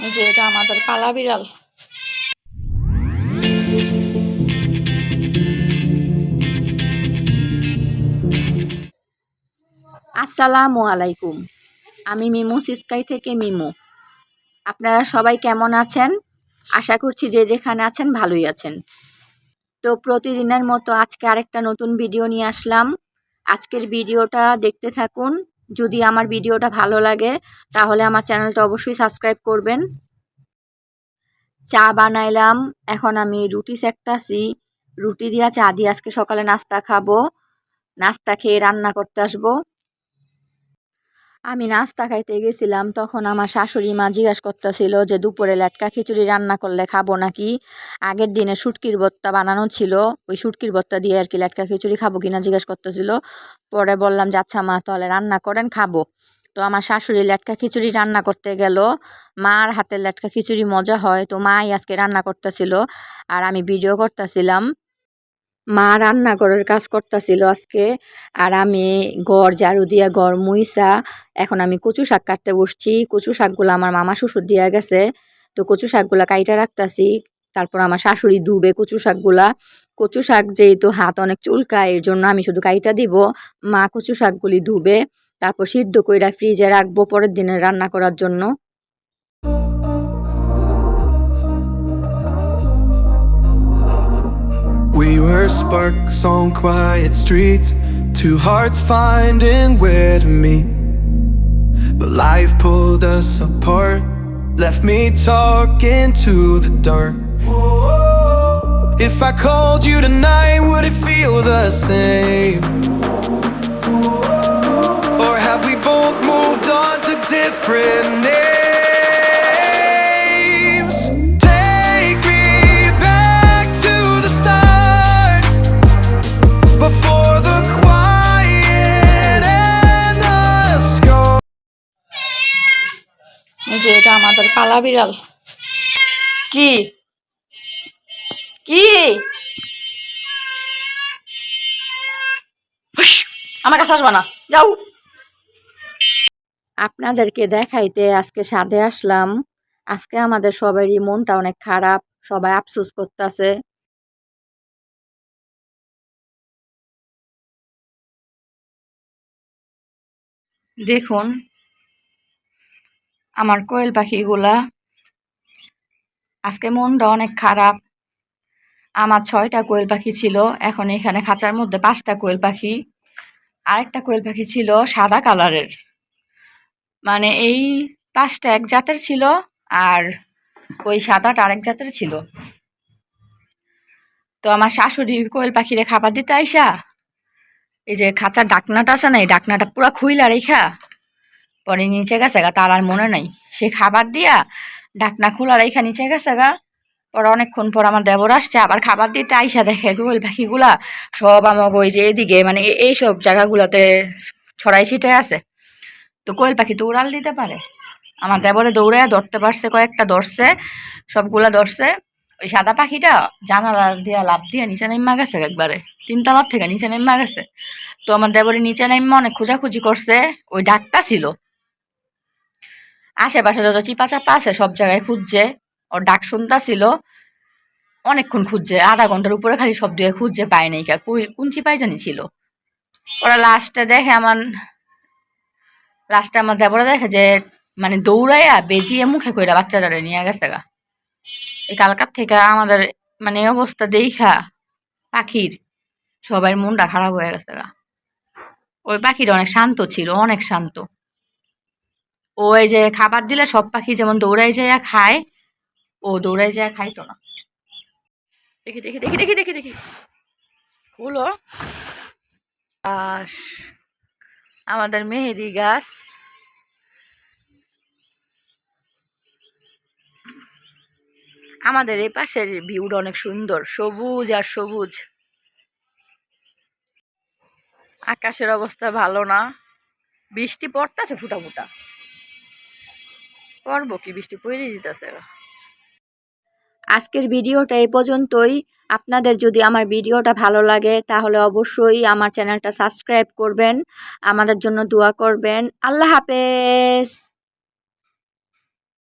এই যে এটা আমাদের পালা বিড়াল। আসসালামু আলাইকুম। আমি মিমু সিস্কাই থেকে মিমু। আপনারা সবাই কেমন আছেন? আশা করছি যে যেখানে আছেন ভালোই আছেন। তো প্রতিদিনের মতো আজকে আরেকটা নতুন ভিডিও নিয়ে আসলাম। আজকের ভিডিওটা দেখতে থাকুন। যদি আমার ভিডিওটা ভালো লাগে তাহলে আমার চ্যানেলটা অবশ্যই সাবস্ক্রাইব করবেন। চা বানাইলাম, এখন আমি রুটি সেকতাছি। রুটি দিয়া চা দিয়ে আজকে সকালে নাস্তা খাবো। নাস্তা খেয়ে রান্না করতে আসবো। আমি নাস্তা খাইতে গেছিলাম, তখন আমার শাশুড়ি মা জিজ্ঞাসা করতেছিল যে দুপুরে লেটকা খিচুড়ি রান্না করলে খাবো নাকি। আগের দিনে শুটকির ভর্তা বানানো ছিল, ওই শুটকির ভর্তা দিয়ে আর কি লেটকা খিচুড়ি খাবো কিনা জিজ্ঞাসা করতেছিল। পরে বললাম যে আচ্ছা মা তাহলে রান্না করেন খাবো। তো আমার শাশুড়ি লেটকা খিচুড়ি রান্না করতে গেল। মার হাতের লেটকা খিচুড়ি মজা হয়, তো মাই আজকে রান্না করতেছিল আর আমি ভিডিও করতেছিলাম। মা রান্নাঘরের কাজ করতেছিল আজকে, আর আমি ঘর ঝাড়ু দিয়া ঘর মুইসা এখন আমি কচু শাক কাটতে বসছি। কচু শাকগুলো আমার মামা শ্বশুর দিয়া গেছে, তো কচু শাকগুলা কাইটা রাখতাছি। তারপর আমার শাশুড়ি ধুবে কচু শাকগুলা। কচু শাক যেহেতু হাত অনেক চুলকায়, এর জন্য আমি শুধু কাইটা দিব। মা কচু শাকগুলি ধুবে, তারপর সিদ্ধ কইরা ফ্রিজে রাখবো পরের দিনে রান্না করার জন্য। We were sparks on quiet streets, two hearts finding where to meet. But life pulled us apart, left me talking to the dark. If I called you tonight, would it feel the same? Or have we both moved on to different names? Take me back to the start, before the quiet and the scar. এই যে এটা আমাদের পালা বিড়াল। কি কি হুস, আমার কাছে আসবা না, যাও। আপনাদেরকে দেখাইতে আজকে ছাদে আসলাম। আজকে আমাদের সবারই মনটা অনেক খারাপ, সবাই আফসোস করতেছে। দেখুন আমার কোয়েল পাখিগুলা, আজকে মনটা অনেক খারাপ। আমার 6টা কোয়েল পাখি ছিল, এখন এখানে খাঁচার মধ্যে 5টা কোয়েল পাখি। আরেকটা কোয়েল পাখি ছিল সাদা কালারের, মানে এই 5টা এক জাতের ছিল আর ওই সাদাটা আরেক জাতের ছিল। তো আমার শাশুড়ি কোয়েল পাখিরে খাবার দিতে আইসা এই যে খাঁচার ডাকনাটা আছে না, এই ডাকনাটা পুরা খুইলা রেখা পরে নিচে গেছে গা, তার আর মনে নাই। সে খাবার দিয়া ডাকনা খোলা রেখা নিচে গেছে গা। পরে অনেকক্ষণ পর আমার দেবর আসছে আবার খাবার দিতে, আইসা দেখে কোয়েল পাখিগুলা সব আমাকে ওই যে এদিকে মানে এইসব জায়গাগুলোতে ছড়াই ছিটাই আছে। তো কোয়েল পাখি তো উড়াল দিতে পারে, আমার দেবরে দৌড়ে ধরতে পারছে, কয়েকটা ধরছে, সবগুলা ধরছে। ওই সাদা পাখিটা জানালা দিয়া লাফ দিয়ে নিচে নেমা গেছে, একবারে 3 তলার থেকে নিচে নেমা গেছে। তো আমার দেবরে নিচে নেমা অনেক খোঁজাখুঁজি করছে, ওই ডাকটা ছিল। আশেপাশে যত চিপা চাপা আছে সব জায়গায় খুঁজছে, ওর ডাক শুনতাছিল। অনেকক্ষণ খুঁজছে, আধা ঘন্টার উপরে খালি সব দিয়ে খুঁজছে, পায় নাই। কোন চিপাই জানি ছিল। ওরা লাস্টে আমার দেবরা দেখে যে মানে দৌড়াইয়া বেজিয়ে মুখে কইরা বাচ্চাটারে নিয়ে গেছে গা। এই কালকার থেকে আমাদের মানে এই অবস্থা দেখা পাখির সবাই মনটা খারাপ হয়ে গেছে গা। ওই পাখিটা অনেক শান্ত ছিল, অনেক শান্ত। ওই যে খাবার দিলে সব পাখি যেমন দৌড়াই যাইয়া খায়, ও দৌড়াই যাইয়া খাইতো না। দেখি দেখি দেখি দেখি দেখি দেখি হলো আমাদের মেহেদি গাছ। আমাদের এই পাশের ভিউটা অনেক সুন্দর, সবুজ আর সবুজ। আকাশের অবস্থা ভালো না, বৃষ্টি পড়তেছে ফুটা ফুটা। পড়বো কি, বৃষ্টি পড়ে যেতেছে। আজকের ভিডিওটা এই পর্যন্তই। আপনাদের যদি আমার ভিডিওটা ভালো লাগে তাহলে অবশ্যই আমার চ্যানেলটা সাবস্ক্রাইব করবেন, আমাদের জন্য দোয়া করবেন। আল্লাহ হাফেজ।